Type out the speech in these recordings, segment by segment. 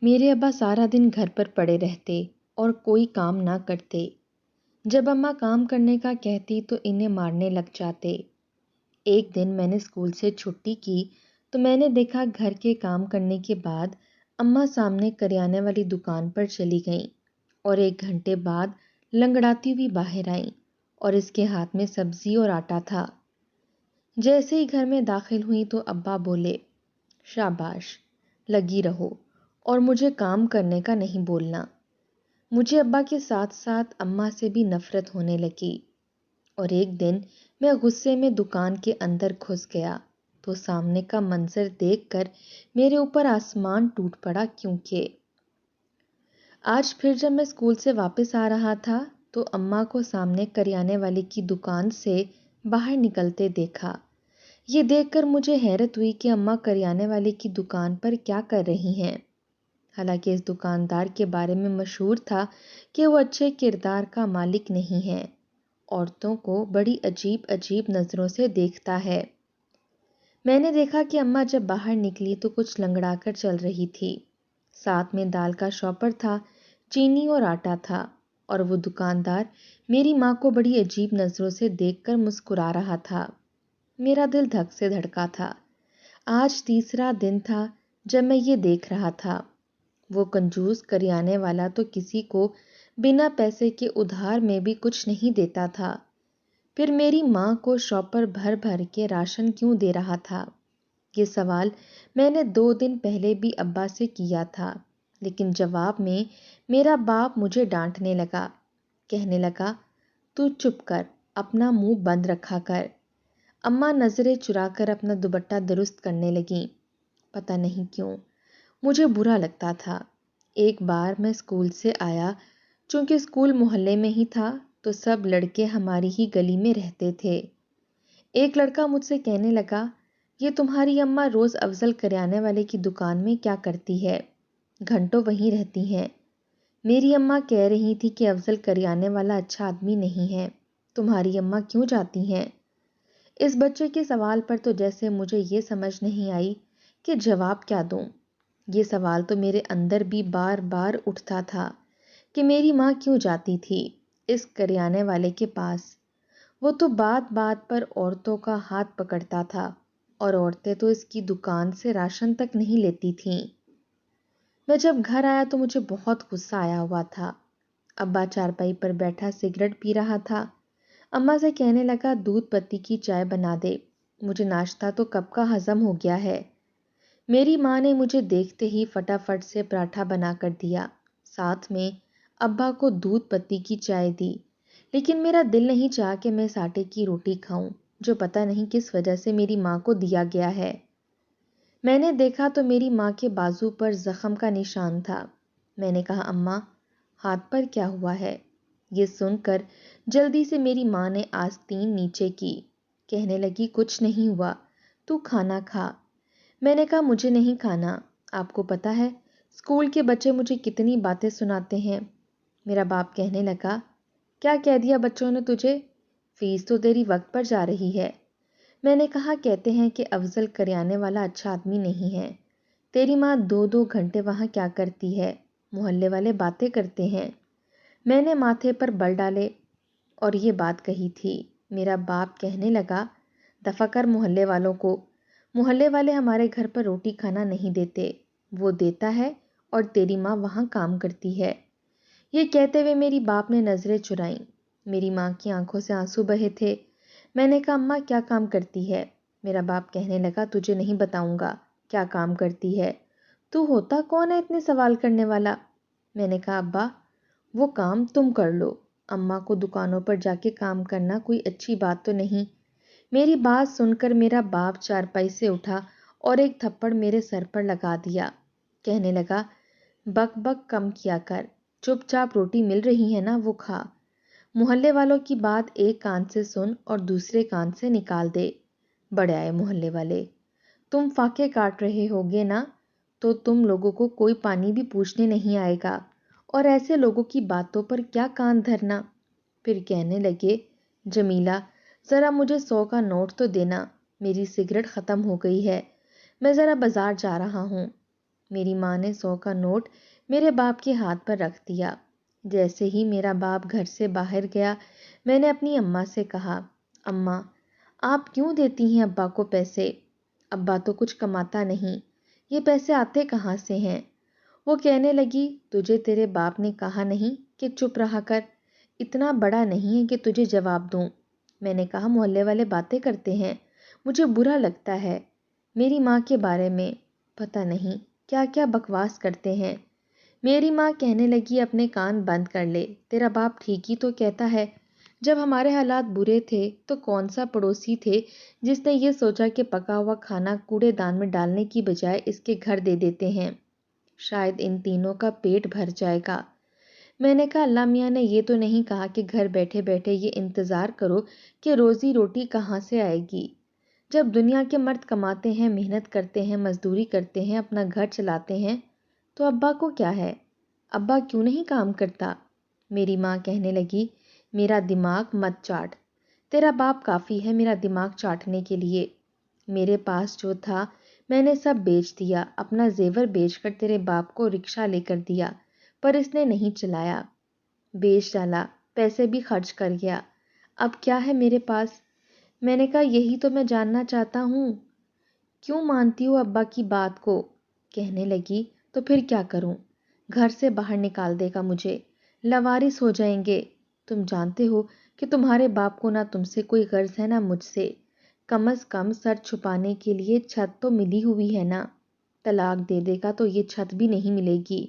میرے ابا سارا دن گھر پر پڑے رہتے اور کوئی کام نہ کرتے۔ جب اماں کام کرنے کا کہتی تو انہیں مارنے لگ جاتے۔ ایک دن میں نے اسکول سے چھٹی کی تو میں نے دیکھا گھر کے کام کرنے کے بعد اماں سامنے کریانے والی دکان پر چلی گئیں اور 1 گھنٹے بعد لنگڑاتی ہوئی باہر آئیں اور اس کے ہاتھ میں سبزی اور آٹا تھا۔ جیسے ہی گھر میں داخل ہوئی تو ابا بولے، شاباش، لگی رہو اور مجھے کام کرنے کا نہیں بولنا۔ مجھے ابا کے ساتھ ساتھ اماں سے بھی نفرت ہونے لگی اور ایک دن میں غصے میں دکان کے اندر گھس گیا تو سامنے کا منظر دیکھ کر میرے اوپر آسمان ٹوٹ پڑا، کیونکہ آج پھر جب میں اسکول سے واپس آ رہا تھا تو اماں کو سامنے کریانے والی کی دکان سے باہر نکلتے دیکھا۔ یہ دیکھ کر مجھے حیرت ہوئی کہ اماں کریانے والے کی دکان پر کیا کر رہی ہیں۔ حالانکہ اس دکاندار کے بارے میں مشہور تھا کہ وہ اچھے کردار کا مالک نہیں ہے، عورتوں کو بڑی عجیب عجیب نظروں سے دیکھتا ہے۔ میں نے دیکھا کہ اماں جب باہر نکلی تو کچھ لنگڑا کر چل رہی تھی، ساتھ میں دال کا شاپر تھا، چینی اور آٹا تھا، اور وہ دکاندار میری ماں کو بڑی عجیب نظروں سے دیکھ کر مسکرا رہا تھا۔ میرا دل دھک سے دھڑکا تھا۔ آج تیسرا دن تھا جب میں یہ دیکھ رہا تھا۔ وہ کنجوس کریانے والا تو کسی کو بنا پیسے کے ادھار میں بھی کچھ نہیں دیتا تھا، پھر میری ماں کو شاپر بھر بھر کے راشن کیوں دے رہا تھا؟ یہ سوال میں نے 2 دن پہلے بھی ابا سے کیا تھا، لیکن جواب میں میرا باپ مجھے ڈانٹنے لگا، کہنے لگا، تو چپ کر اپنا منہ بند رکھا کر۔ اماں نظریں چرا کر اپنا دوپٹہ درست کرنے لگیں۔ پتہ نہیں کیوں مجھے برا لگتا تھا۔ ایک بار میں اسکول سے آیا، چونکہ اسکول محلے میں ہی تھا تو سب لڑکے ہماری ہی گلی میں رہتے تھے۔ ایک لڑکا مجھ سے کہنے لگا، یہ تمہاری اماں روز افضل کریانے والے کی دکان میں کیا کرتی ہے؟ گھنٹوں وہیں رہتی ہیں۔ میری اماں کہہ رہی تھی کہ افضل کریانے والا اچھا آدمی نہیں ہے، تمہاری اماں کیوں جاتی ہیں؟ اس بچے کے سوال پر تو جیسے مجھے یہ سمجھ نہیں آئی کہ جواب کیا دوں۔ یہ سوال تو میرے اندر بھی بار بار اٹھتا تھا کہ میری ماں کیوں جاتی تھی اس کریانے والے کے پاس۔ وہ تو بات بات پر عورتوں کا ہاتھ پکڑتا تھا اور عورتیں تو اس کی دکان سے راشن تک نہیں لیتی تھیں۔ میں جب گھر آیا تو مجھے بہت غصہ آیا ہوا تھا۔ ابا چارپائی پر بیٹھا سگریٹ پی رہا تھا۔ اماں سے کہنے لگا، دودھ پتی کی چائے بنا دے، مجھے ناشتہ تو کب کا ہضم ہو گیا ہے۔ میری ماں نے مجھے دیکھتے ہی فٹافٹ سے پراٹھا بنا کر دیا، ساتھ میں ابا کو دودھ پتی کی چائے دی، لیکن میرا دل نہیں چاہا کہ میں اس آٹے کی روٹی کھاؤں جو پتہ نہیں کس وجہ سے میری ماں کو دیا گیا ہے۔ میں نے دیکھا تو میری ماں کے بازو پر زخم کا نشان تھا۔ میں نے کہا، اماں، ہاتھ پر کیا ہوا ہے؟ یہ سن کر جلدی سے میری ماں نے آستین نیچے کی، کہنے لگی، کچھ نہیں ہوا، تو کھانا کھا۔ میں نے کہا، مجھے نہیں کھانا، آپ کو پتہ ہے اسکول کے بچے مجھے کتنی باتیں سناتے ہیں۔ میرا باپ کہنے لگا، کیا کہہ دیا بچوں نے تجھے؟ فیس تو تیری وقت پر جا رہی ہے۔ میں نے کہا، کہتے ہیں کہ افضل کریانے والا اچھا آدمی نہیں ہے۔ تیری ماں 2 گھنٹے وہاں کیا کرتی ہے؟ محلے والے باتیں کرتے ہیں۔ میں نے ماتھے پر بل ڈالے اور یہ بات کہی تھی۔ میرا باپ کہنے لگا، دفع کر محلے والوں کو، محلے والے ہمارے گھر پر روٹی کھانا نہیں دیتے، وہ دیتا ہے اور تیری ماں وہاں کام کرتی ہے۔ یہ کہتے ہوئے میری باپ نے نظریں چرائیں۔ میری ماں کی آنکھوں سے آنسو بہے تھے۔ میں نے کہا، اماں کیا کام کرتی ہے؟ میرا باپ کہنے لگا، تجھے نہیں بتاؤں گا کیا کام کرتی ہے، تو ہوتا کون ہے اتنے سوال کرنے والا؟ میں نے کہا، ابا، وہ کام تم کر لو، اماں کو دکانوں پر جا کے کام کرنا کوئی اچھی بات تو نہیں۔ میری بات سن کر میرا باپ چارپائی سے اٹھا اور ایک تھپڑ میرے سر پر لگا دیا، کہنے لگا، بک بک کم کیا کر، چپ چاپ روٹی مل رہی ہے نا وہ کھا، محلے والوں کی بات ایک کان سے سن اور دوسرے کان سے نکال دے۔ بڑے آئے محلے والے، تم فاقے کاٹ رہے ہوگے نا، تو تم لوگوں کو کوئی پانی بھی پوچھنے نہیں آئے گا، اور ایسے لوگوں کی باتوں پر کیا کان دھرنا۔ پھر کہنے لگے، جمیلہ، ذرا مجھے 100 کا نوٹ تو دینا، میری سگریٹ ختم ہو گئی ہے، میں ذرا بازار جا رہا ہوں۔ میری ماں نے 100 کا نوٹ میرے باپ کے ہاتھ پر رکھ دیا۔ جیسے ہی میرا باپ گھر سے باہر گیا، میں نے اپنی اماں سے کہا، اماں، آپ کیوں دیتی ہیں ابا کو پیسے؟ ابا تو کچھ کماتا نہیں، یہ پیسے آتے کہاں سے ہیں؟ وہ کہنے لگی، تجھے تیرے باپ نے کہا نہیں کہ چپ رہا کر؟ اتنا بڑا نہیں ہے کہ تجھے جواب دوں۔ میں نے کہا، محلے والے باتیں کرتے ہیں، مجھے برا لگتا ہے میری ماں کے بارے میں، پتہ نہیں کیا کیا بکواس کرتے ہیں۔ میری ماں کہنے لگی، اپنے کان بند کر لے، تیرا باپ ٹھیک ہی تو کہتا ہے۔ جب ہمارے حالات برے تھے تو کون سا پڑوسی تھے جس نے یہ سوچا کہ پکا ہوا کھانا کوڑے دان میں ڈالنے کی بجائے اس کے گھر دے دیتے ہیں، شاید ان تینوں کا پیٹ بھر جائے گا۔ میں نے کہا، اللہ میاں نے یہ تو نہیں کہا کہ گھر بیٹھے بیٹھے یہ انتظار کرو کہ روزی روٹی کہاں سے آئے گی۔ جب دنیا کے مرد کماتے ہیں، محنت کرتے ہیں، مزدوری کرتے ہیں، اپنا گھر چلاتے ہیں، تو ابا کو کیا ہے؟ ابا کیوں نہیں کام کرتا؟ میری ماں کہنے لگی، میرا دماغ مت چاٹ، تیرا باپ کافی ہے میرا دماغ چاٹنے کے لیے۔ میرے پاس جو تھا میں نے سب بیچ دیا، اپنا زیور بیچ کر تیرے باپ کو رکشہ لے کر دیا، پر اس نے نہیں چلایا، بیچ ڈالا، پیسے بھی خرچ کر گیا، اب کیا ہے میرے پاس؟ میں نے کہا، یہی تو میں جاننا چاہتا ہوں، کیوں مانتی ہو ابا کی بات کو؟ کہنے لگی، تو پھر کیا کروں؟ گھر سے باہر نکال دے گا مجھے، لاوارث ہو جائیں گے۔ تم جانتے ہو کہ تمہارے باپ کو نہ تم سے کوئی غرض ہے نہ مجھ سے، کم از کم سر چھپانے کے لیے چھت تو ملی ہوئی ہے نا، طلاق دے دے گا تو یہ چھت بھی نہیں ملے گی،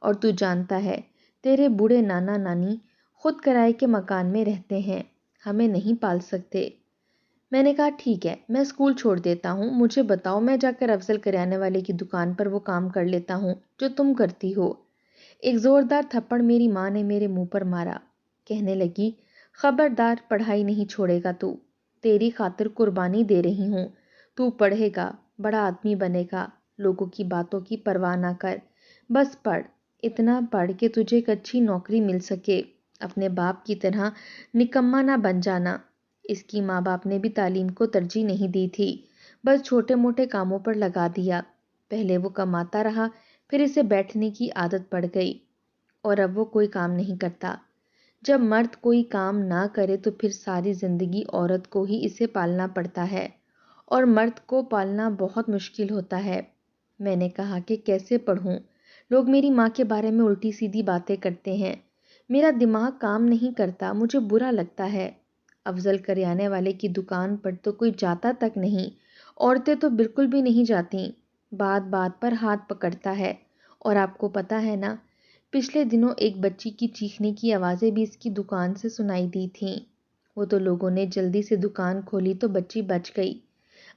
اور تو جانتا ہے تیرے بوڑھے نانا نانی خود کرائے کے مکان میں رہتے ہیں، ہمیں نہیں پال سکتے۔ میں نے کہا، ٹھیک ہے، میں اسکول چھوڑ دیتا ہوں، مجھے بتاؤ، میں جا کر افضل کریانے والے کی دکان پر وہ کام کر لیتا ہوں جو تم کرتی ہو۔ ایک زوردار تھپڑ میری ماں نے میرے منہ پر مارا، کہنے لگی، خبردار، پڑھائی نہیں چھوڑے گا تو، تیری خاطر قربانی دے رہی ہوں، تو پڑھے گا، بڑا آدمی بنے گا، لوگوں کی باتوں کی پرواہ نہ کر، بس پڑھ، اتنا پڑھ کہ تجھے ایک اچھی نوکری مل سکے، اپنے باپ کی طرح نکما نہ بن جانا۔ اس کی ماں باپ نے بھی تعلیم کو ترجیح نہیں دی تھی، بس چھوٹے موٹے کاموں پر لگا دیا، پہلے وہ کماتا رہا، پھر اسے بیٹھنے کی عادت پڑ گئی، اور اب وہ کوئی کام نہیں کرتا۔ جب مرد کوئی کام نہ کرے تو پھر ساری زندگی عورت کو ہی اسے پالنا پڑتا ہے، اور مرد کو پالنا بہت مشکل ہوتا ہے۔ میں نے کہا کہ کیسے پڑھوں؟ لوگ میری ماں کے بارے میں الٹی سیدھی باتیں کرتے ہیں، میرا دماغ کام نہیں کرتا، مجھے برا لگتا ہے۔ افضل کریانے والے کی دکان پر تو کوئی جاتا تک نہیں، عورتیں تو بالکل بھی نہیں جاتیں، بات بات پر ہاتھ پکڑتا ہے، اور آپ کو پتہ ہے نا، پچھلے دنوں ایک بچی کی چیخنے کی آوازیں بھی اس کی دکان سے سنائی دی تھیں، وہ تو لوگوں نے جلدی سے دکان کھولی تو بچی بچ گئی۔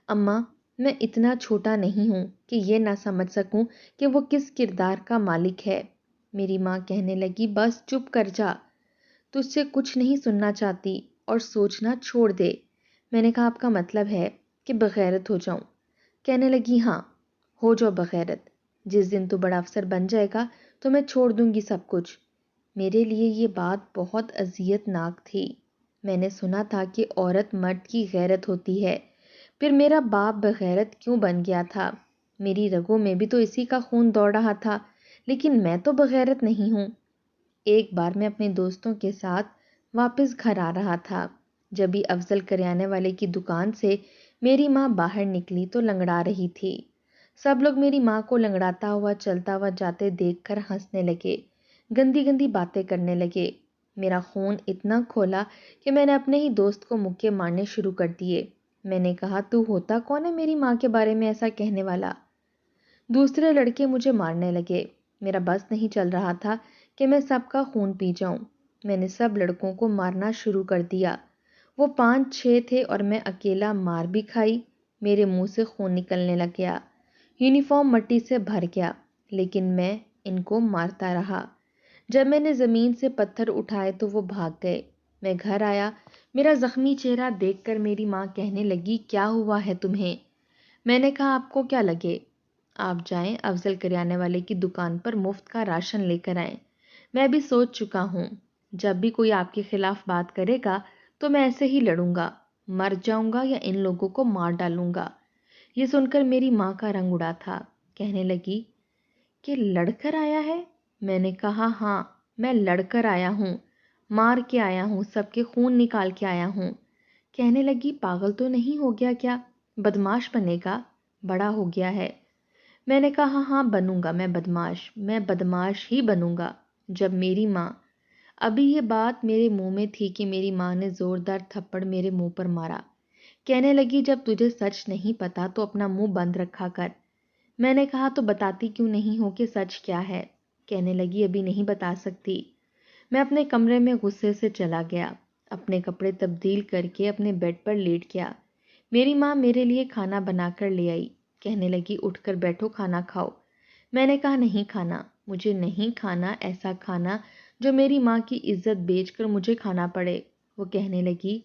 اماں، میں اتنا چھوٹا نہیں ہوں کہ یہ نہ سمجھ سکوں کہ وہ کس کردار کا مالک ہے۔ میری ماں کہنے لگی، بس چپ کر جا، تجھ سے کچھ نہیں سننا چاہتی، اور سوچنا چھوڑ دے۔ میں نے کہا، آپ کا مطلب ہے کہ بغیرت ہو جاؤں؟ کہنے لگی، ہاں، ہو جاؤ بغیرت، جس دن تو بڑا افسر بن جائے گا تو میں چھوڑ دوں گی سب کچھ۔ میرے لیے یہ بات بہت اذیت ناک تھی۔ میں نے سنا تھا کہ عورت مرد کی غیرت ہوتی ہے، پھر میرا باپ بغیرت کیوں بن گیا تھا؟ میری رگوں میں بھی تو اسی کا خون دوڑ رہا تھا، لیکن میں تو بغیرت نہیں ہوں۔ ایک بار میں اپنے دوستوں کے ساتھ واپس گھر آ رہا تھا، جب ہی افضل کریانے والے کی دکان سے میری ماں باہر نکلی تو لنگڑا رہی تھی۔ سب لوگ میری ماں کو لنگڑاتا ہوا چلتا ہوا جاتے دیکھ کر ہنسنے لگے، گندی گندی باتیں کرنے لگے۔ میرا خون اتنا کھولا کہ میں نے اپنے ہی دوست کو مکے مارنے شروع کر دیے۔ میں نے کہا، تو ہوتا کون ہے میری ماں کے بارے میں ایسا کہنے والا؟ دوسرے لڑکے مجھے مارنے لگے، میرا بس نہیں چل رہا تھا کہ میں سب کا خون پی جاؤں۔ میں نے سب لڑکوں کو مارنا شروع کر دیا، وہ 5-6 تھے اور میں اکیلا مار بھی کھائی، میرے منہ سے خون نکلنے لگ گیا، یونیفارم مٹی سے بھر گیا، لیکن میں ان کو مارتا رہا۔ جب میں نے زمین سے پتھر اٹھائے تو وہ بھاگ گئے۔ میں گھر آیا، میرا زخمی چہرہ دیکھ کر میری ماں کہنے لگی، کیا ہوا ہے تمہیں؟ میں نے کہا، آپ کو کیا لگے؟ آپ جائیں افضل کریانے والے کی دکان پر مفت کا راشن لے کر آئیں۔ میں بھی سوچ چکا ہوں، جب بھی کوئی آپ کے خلاف بات کرے گا تو میں ایسے ہی لڑوں گا، مر جاؤں گا یا ان لوگوں کو مار ڈالوں گا۔ یہ سن کر میری ماں کا رنگ اڑا تھا، کہنے لگی، کہ لڑ کر آیا ہے؟ میں نے کہا ہاں، میں لڑ کر آیا ہوں، مار کے آیا ہوں، سب کے خون نکال کے آیا ہوں۔ کہنے لگی پاگل تو نہیں ہو گیا کیا؟ بدماش بنے گا، بڑا ہو گیا ہے۔ میں نے کہا ہاں بنوں گا، میں بدماش ہی بنوں گا جب میری ماں، ابھی یہ بات میرے منہ میں تھی کہ میری ماں نے زوردار تھپڑ میرے منہ پر مارا۔ کہنے لگی جب تجھے سچ نہیں پتا تو اپنا منہ بند رکھا کر۔ میں نے کہا تو بتاتی کیوں نہیں ہو کہ سچ کیا ہے؟ کہنے لگی ابھی نہیں بتا سکتی۔ میں اپنے کمرے میں غصے سے چلا گیا، اپنے کپڑے تبدیل کر کے اپنے بیڈ پر لیٹ گیا۔ میری ماں میرے لیے کھانا بنا کر لے آئی، کہنے لگی اٹھ کر بیٹھو کھانا کھاؤ۔ میں نے کہا نہیں کھانا، مجھے نہیں کھانا ایسا کھانا جو میری ماں کی عزت بیچ کر مجھے کھانا پڑے۔ وہ کہنے لگی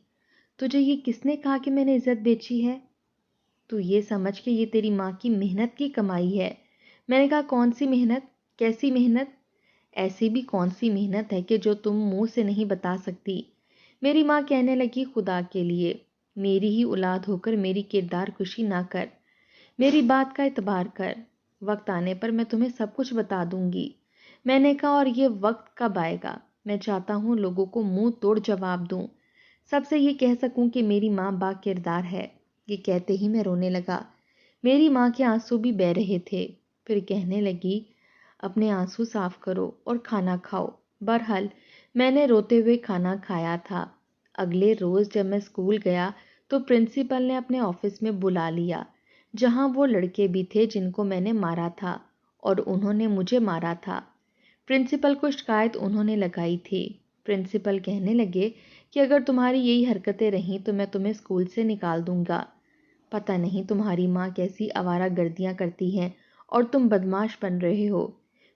تجھے یہ کس نے کہا کہ میں نے عزت بیچی ہے؟ تو یہ سمجھ کہ یہ تیری ماں کی محنت کی کمائی ہے۔ میں نے کہا کون سی محنت؟ کیسی محنت؟ ایسی بھی کون سی محنت ہے کہ جو تم منہ سے نہیں بتا سکتی؟ میری ماں کہنے لگی خدا کے لیے میری ہی اولاد ہو کر میری کردار کشی نہ کر، میری بات کا اعتبار کر، وقت آنے پر میں تمہیں سب کچھ بتا دوں گی۔ میں نے کہا اور یہ وقت کب آئے گا؟ میں چاہتا ہوں لوگوں کو منہ توڑ جواب دوں، سب سے یہ کہہ سکوں کہ میری ماں با کردار ہے۔ یہ کہتے ہی میں رونے لگا، میری ماں کے آنسو بھی بہہ رہے تھے۔ پھر کہنے لگی اپنے آنسو صاف کرو اور کھانا کھاؤ۔ بہرحال میں نے روتے ہوئے کھانا کھایا تھا۔ اگلے روز جب میں اسکول گیا تو پرنسپل نے اپنے آفس میں بلا لیا، جہاں وہ لڑکے بھی تھے جن کو میں نے مارا تھا اور انہوں نے مجھے مارا تھا۔ پرنسپل کو شکایت انہوں نے لگائی تھی۔ پرنسپل کہنے لگے کہ اگر تمہاری یہی حرکتیں رہیں تو میں تمہیں اسکول سے نکال دوں گا۔ پتہ نہیں تمہاری ماں کیسی آوارہ گردیاں کرتی ہیں اور تم بدماش بن رہے ہو۔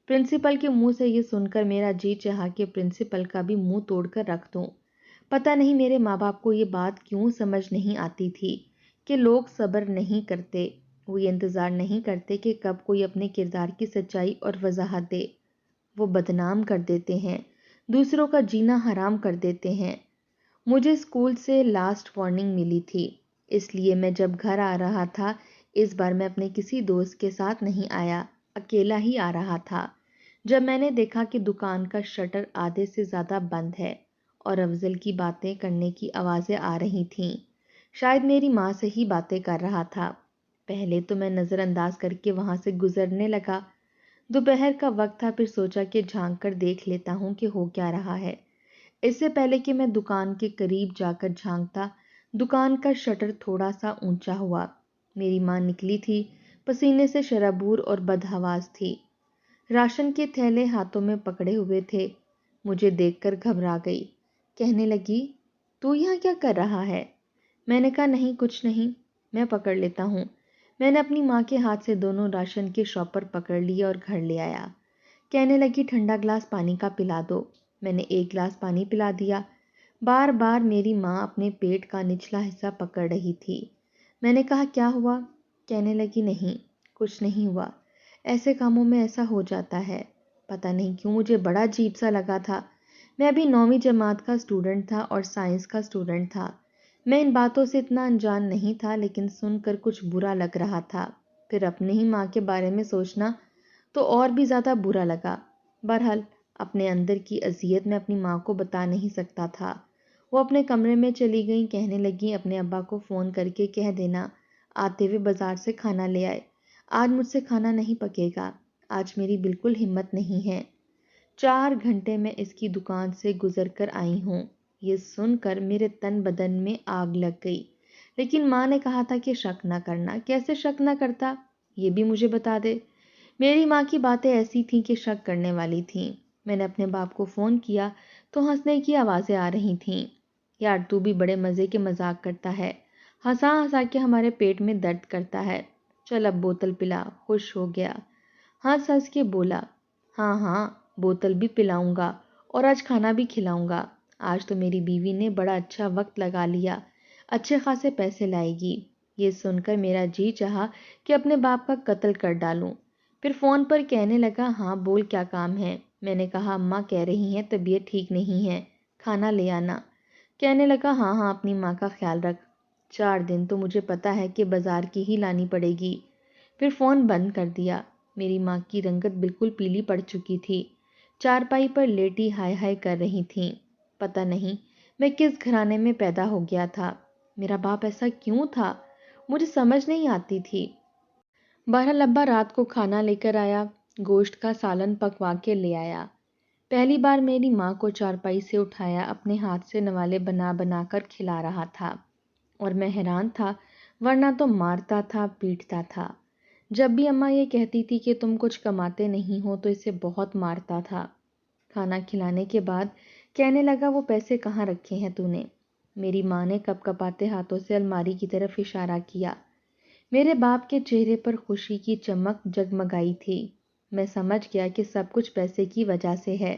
پرنسپل کے منہ سے یہ سن کر میرا جی چاہا کہ پرنسپل کا بھی منہ توڑ کر رکھ دوں۔ پتہ نہیں میرے ماں باپ کو یہ بات کیوں سمجھ نہیں آتی تھی کہ لوگ صبر نہیں کرتے، وہ یہ انتظار نہیں کرتے کہ کب کوئی اپنے کردار کی سچائی اور وضاحت دے۔ وہ بدنام کر دیتے ہیں، دوسروں کا جینا حرام کر دیتے ہیں۔ مجھے اسکول سے لاسٹ وارننگ ملی تھی، اس لیے میں جب گھر آ رہا تھا اس بار میں اپنے کسی دوست کے ساتھ نہیں آیا، اکیلا ہی آ رہا تھا۔ جب میں نے دیکھا کہ دکان کا شٹر آدھے سے زیادہ بند ہے اور افضل کی باتیں کرنے کی آوازیں آ رہی تھیں، شاید میری ماں سے ہی باتیں کر رہا تھا۔ پہلے تو میں نظر انداز کر کے وہاں سے گزرنے لگا۔ دوپہر کا وقت تھا، پھر سوچا کہ جھانک کر دیکھ لیتا ہوں کہ ہو کیا رہا ہے۔ اس سے پہلے کہ میں دکان کے قریب جا کر جھانکتا، دکان کا شٹر تھوڑا سا اونچا ہوا۔ میری ماں نکلی تھی، پسینے سے شرابور اور بدحواس تھی، راشن کے تھیلے ہاتھوں میں پکڑے ہوئے تھے۔ مجھے دیکھ کر گھبرا گئی، کہنے لگی تو یہاں کیا کر رہا ہے؟ میں نے کہا نہیں کچھ نہیں، میں پکڑ لیتا ہوں۔ میں نے اپنی ماں کے ہاتھ سے دونوں راشن کے شاپر پکڑ لیے اور گھر لے آیا۔ کہنے لگی ٹھنڈا گلاس پانی کا پلا دو۔ میں نے ایک گلاس پانی پلا دیا۔ بار بار میری ماں اپنے پیٹ کا نچلا حصہ پکڑ رہی تھی۔ میں نے کہا کیا ہوا؟ کہنے لگی نہیں کچھ نہیں ہوا، ایسے کاموں میں ایسا ہو جاتا ہے۔ پتہ نہیں کیوں مجھے بڑا عجیب سا لگا تھا۔ میں ابھی 9ویں جماعت کا اسٹوڈنٹ تھا اور سائنس کا اسٹوڈنٹ تھا۔ میں ان باتوں سے اتنا انجان نہیں تھا، لیکن سن کر کچھ برا لگ رہا تھا۔ پھر اپنی ہی ماں کے بارے میں سوچنا تو اور بھی زیادہ برا لگا۔ بہرحال اپنے اندر کی اذیت میں اپنی ماں کو بتا نہیں سکتا تھا۔ وہ اپنے کمرے میں چلی گئیں، کہنے لگیں اپنے ابا کو فون کر کے کہہ دینا آتے ہوئے بازار سے کھانا لے آئے، آج مجھ سے کھانا نہیں پکے گا، آج میری بالکل ہمت نہیں ہے۔ 4 گھنٹے میں اس کی دکان سے گزر کر آئی ہوں۔ یہ سن کر میرے تن بدن میں آگ لگ گئی، لیکن ماں نے کہا تھا کہ شک نہ کرنا۔ کیسے شک نہ کرتا یہ بھی مجھے بتا دے۔ میری ماں کی باتیں ایسی تھیں کہ شک کرنے والی تھیں۔ میں نے اپنے باپ کو فون کیا تو ہنسنے کی آوازیں آ رہی تھیں، یار تو بھی بڑے مزے کے مذاق کرتا ہے، ہنسا ہنسا کے ہمارے پیٹ میں درد کرتا ہے، چل اب بوتل پلا۔ خوش ہو گیا، ہنس ہنس کے بولا ہاں ہاں بوتل بھی پلاؤں گا اور آج کھانا بھی کھلاؤں گا۔ آج تو میری بیوی نے بڑا اچھا وقت لگا لیا، اچھے خاصے پیسے لائے گی۔ یہ سن کر میرا جی چاہا کہ اپنے باپ کا قتل کر ڈالوں۔ پھر فون پر کہنے لگا ہاں بول کیا کام ہے؟ میں نے کہا اماں کہہ رہی ہیں طبیعت ٹھیک نہیں ہے، کھانا لے آنا۔ کہنے لگا ہاں ہاں اپنی ماں کا خیال رکھ، 4 دن تو مجھے پتا ہے کہ بازار کی ہی لانی پڑے گی۔ پھر فون بند کر دیا۔ میری ماں کی رنگت بالکل پیلی پڑ چکی تھی، چارپائی پر لیٹی ہائے ہائے کر رہی تھیں۔ پتہ نہیں میں کس گھرانے میں پیدا ہو گیا تھا، میرا باپ ایسا کیوں تھا، مجھے سمجھ نہیں آتی تھی۔ بہرحال ابا رات کو کھانا لے کر آیا، گوشت کا سالن پکوا کے لے آیا۔ پہلی بار میری ماں کو چارپائی سے اٹھایا، اپنے ہاتھ سے نوالے بنا بنا کر کھلا رہا تھا، اور میں حیران تھا، ورنہ تو مارتا تھا، پیٹتا تھا۔ جب بھی اماں یہ کہتی تھی کہ تم کچھ کماتے نہیں ہو تو اسے بہت مارتا تھا۔ کھانا کھلانے کے بعد کہنے لگا، وہ پیسے کہاں رکھے ہیں تو نے؟ میری ماں نے کپ کپاتے ہاتھوں سے الماری کی طرف اشارہ کیا۔ میرے باپ کے چہرے پر خوشی کی چمک جگمگائی تھی۔ میں سمجھ گیا کہ سب کچھ پیسے کی وجہ سے ہے۔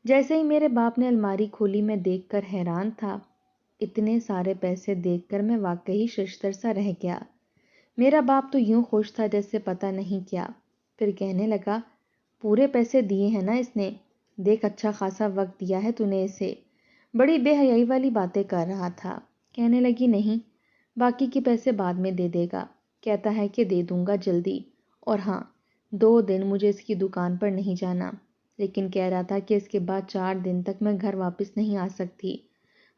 جیسے ہی میرے باپ نے الماری کھولی، میں دیکھ کر حیران تھا۔ اتنے سارے پیسے دیکھ کر میں واقعی ششدر سا رہ گیا۔ میرا باپ تو یوں خوش تھا جیسے پتہ نہیں کیا۔ پھر کہنے لگا، پورے پیسے دیے ہیں نا اس نے، دیکھ اچھا خاصا وقت دیا ہے تو نے اسے۔ بڑی بے حیائی والی باتیں کر رہا تھا۔ کہنے لگی، نہیں، باقی کے پیسے بعد میں دے دے گا، کہتا ہے کہ دے دوں گا جلدی، اور ہاں 2 دن مجھے اس کی دکان پر نہیں جانا، لیکن کہہ رہا تھا کہ اس کے بعد 4 دن تک میں گھر واپس نہیں آ سکتی،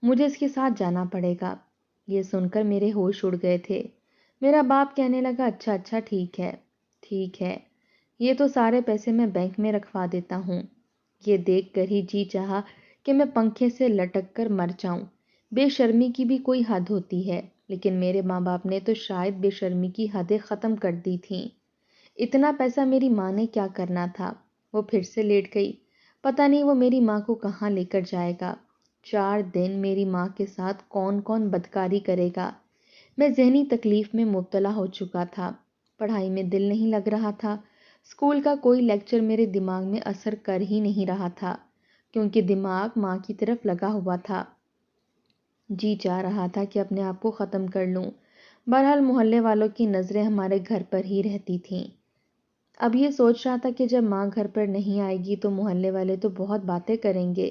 مجھے اس کے ساتھ جانا پڑے گا۔ یہ سن کر میرے ہوش اڑ گئے تھے۔ میرا باپ کہنے لگا، اچھا اچھا ٹھیک ہے، یہ تو سارے پیسے میں بینک میں رکھوا دیتا ہوں۔ یہ دیکھ کر ہی جی چاہا کہ میں پنکھے سے لٹک کر مر جاؤں۔ بے شرمی کی بھی کوئی حد ہوتی ہے، لیکن میرے ماں باپ نے تو شاید بے شرمی کی حدیں ختم کر دی تھیں۔ اتنا پیسہ میری ماں نے کیا کرنا تھا؟ وہ پھر سے لیٹ گئی۔ پتہ نہیں وہ میری ماں کو کہاں لے کر جائے گا۔ 4 دن میری ماں کے ساتھ کون کون بدکاری کرے گا؟ میں ذہنی تکلیف میں مبتلا ہو چکا تھا، پڑھائی میں دل نہیں لگ رہا تھا، اسکول کا کوئی لیکچر میرے دماغ میں اثر کر ہی نہیں رہا تھا، کیونکہ دماغ ماں کی طرف لگا ہوا تھا۔ جی چاہ رہا تھا کہ اپنے آپ کو ختم کر لوں۔ بہرحال محلے والوں کی نظریں ہمارے گھر پر ہی رہتی تھیں۔ اب یہ سوچ رہا تھا کہ جب ماں گھر پر نہیں آئے گی تو محلے والے تو بہت باتیں کریں گے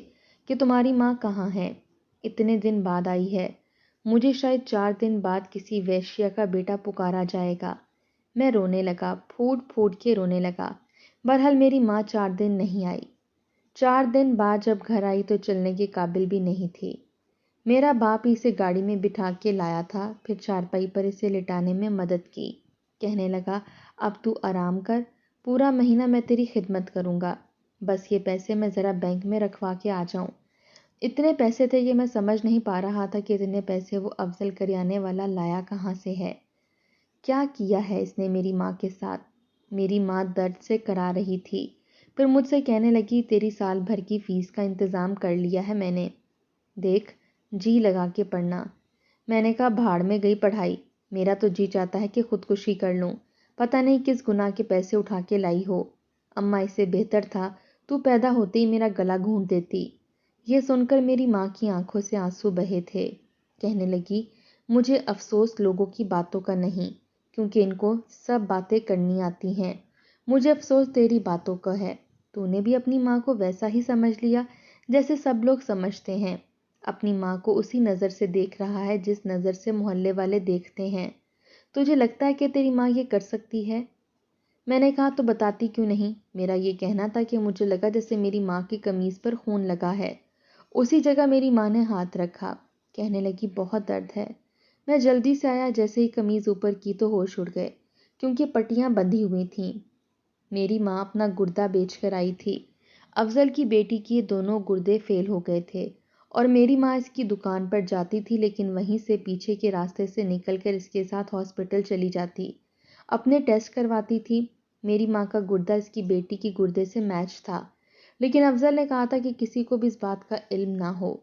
کہ تمہاری ماں کہاں ہے، اتنے دن بعد آئی ہے، مجھے شاید 4 دن بعد کسی ویشیا کا بیٹا پکارا جائے گا۔ میں رونے لگا، پھوٹ پھوٹ کے رونے لگا۔ بہرحال میری ماں 4 دن نہیں آئی۔ 4 دن بعد جب گھر آئی تو چلنے کے قابل بھی نہیں تھی۔ میرا باپ اسے گاڑی میں بٹھا کے لایا تھا، پھر چارپائی پر اسے لٹانے میں مدد کی۔ کہنے لگا، اب تو آرام کر، پورا مہینہ میں تیری خدمت کروں گا، بس یہ پیسے میں ذرا بینک میں رکھوا کے آ جاؤں۔ اتنے پیسے تھے کہ میں سمجھ نہیں پا رہا تھا کہ اتنے پیسے وہ افضل کریانے والا لایا کہاں سے ہے۔ کیا کیا ہے اس نے میری ماں کے ساتھ؟ میری ماں درد سے کرا رہی تھی، پھر مجھ سے کہنے لگی، تیری سال بھر کی فیس کا انتظام کر لیا ہے میں نے، دیکھ جی لگا کے پڑھنا۔ میں نے کہا، بھاڑ میں گئی پڑھائی، میرا تو جی چاہتا ہے کہ خودکشی کر لوں، پتہ نہیں کس گناہ کے پیسے اٹھا کے لائی ہو۔ اماں، اس سے بہتر تھا تو پیدا ہوتے ہی میرا گلا گھونٹ دیتی۔ یہ سن کر میری ماں کی آنکھوں سے آنسو بہے تھے۔ کہنے لگی، مجھے افسوس لوگوں کی باتوں کا نہیں، کیونکہ ان کو سب باتیں کرنی آتی ہیں، مجھے افسوس تیری باتوں کا ہے۔ تو نے بھی اپنی ماں کو ویسا ہی سمجھ لیا جیسے سب لوگ سمجھتے ہیں، اپنی ماں کو اسی نظر سے دیکھ رہا ہے جس نظر سے محلے والے دیکھتے ہیں۔ تجھے لگتا ہے کہ تیری ماں یہ کر سکتی ہے؟ میں نے کہا، تو بتاتی کیوں نہیں؟ میرا یہ کہنا تھا کہ مجھے لگا جیسے میری ماں کی قمیض پر خون لگا ہے۔ اسی جگہ میری ماں نے ہاتھ رکھا۔ کہنے لگی، بہت درد ہے۔ میں جلدی سے آیا، جیسے ہی قمیض اوپر کی تو ہوش اڑ گئے، کیونکہ پٹیاں بندھی ہوئی تھیں۔ میری ماں اپنا گردہ بیچ کر آئی تھی۔ افضل کی بیٹی کے دونوں گردے فیل ہو گئے تھے، اور میری ماں اس کی دکان پر جاتی تھی، لیکن وہیں سے پیچھے کے راستے سے نکل کر اس کے ساتھ ہاسپٹل چلی جاتی، اپنے ٹیسٹ کرواتی تھی۔ میری ماں کا گردہ اس کی بیٹی کی گردے سے میچ تھا، لیکن افضل نے کہا تھا کہ کسی کو بھی اس بات کا علم نہ ہو،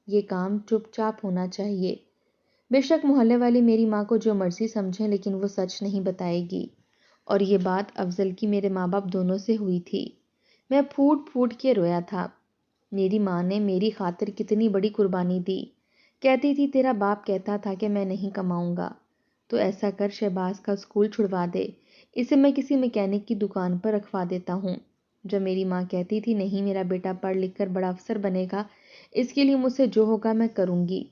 یہ کام چپ چاپ ہونا چاہیے۔ بے شک محلے والی میری ماں کو جو مرضی سمجھیں، لیکن وہ سچ نہیں بتائے گی، اور یہ بات افضل کی میرے ماں باپ دونوں سے ہوئی تھی۔ میں پھوٹ پھوٹ کے رویا تھا۔ میری ماں نے میری خاطر کتنی بڑی قربانی دی۔ کہتی تھی، تیرا باپ کہتا تھا کہ میں نہیں کماؤں گا، تو ایسا کر، شہباز کا اسکول چھڑوا دے، اسے میں کسی میکینک کی دکان پر رکھوا دیتا ہوں۔ جب میری ماں کہتی تھی، نہیں، میرا بیٹا پڑھ لکھ کر بڑا افسر بنے گا، اس کے لیے مجھ سے جو ہوگا میں کروں گی۔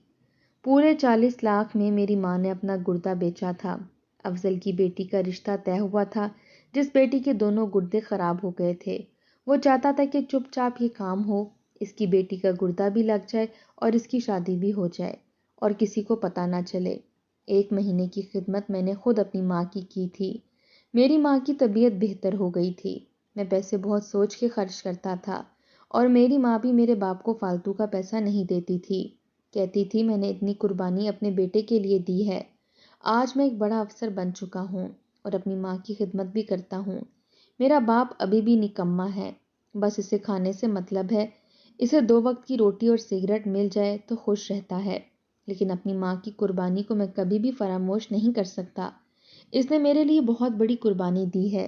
پورے 40 لاکھ میں میری ماں نے اپنا گردہ بیچا تھا۔ افضل کی بیٹی کا رشتہ طے ہوا تھا، جس بیٹی کے دونوں گردے خراب ہو گئے تھے۔ وہ چاہتا تھا کہ چپ چاپ یہ کام ہو، اس کی بیٹی کا گردہ بھی لگ جائے اور اس کی شادی بھی ہو جائے اور کسی کو پتہ نہ چلے۔ 1 مہینے کی خدمت میں نے خود اپنی ماں کی تھی۔ میری ماں کی طبیعت بہتر ہو گئی تھی۔ میں پیسے بہت سوچ کے خرچ کرتا تھا اور میری ماں بھی میرے باپ کو فالتو کا پیسہ نہیں دیتی تھی۔ کہتی تھی میں نے اتنی قربانی اپنے بیٹے کے لیے دی ہے۔ آج میں ایک بڑا افسر بن چکا ہوں اور اپنی ماں کی خدمت بھی کرتا ہوں۔ میرا باپ ابھی بھی نکما ہے، بس اسے کھانے سے مطلب ہے۔ اسے 2 وقت کی روٹی اور سگریٹ مل جائے تو خوش رہتا ہے، لیکن اپنی ماں کی قربانی کو میں کبھی بھی فراموش نہیں کر سکتا۔ اس نے میرے لیے بہت بڑی قربانی دی ہے۔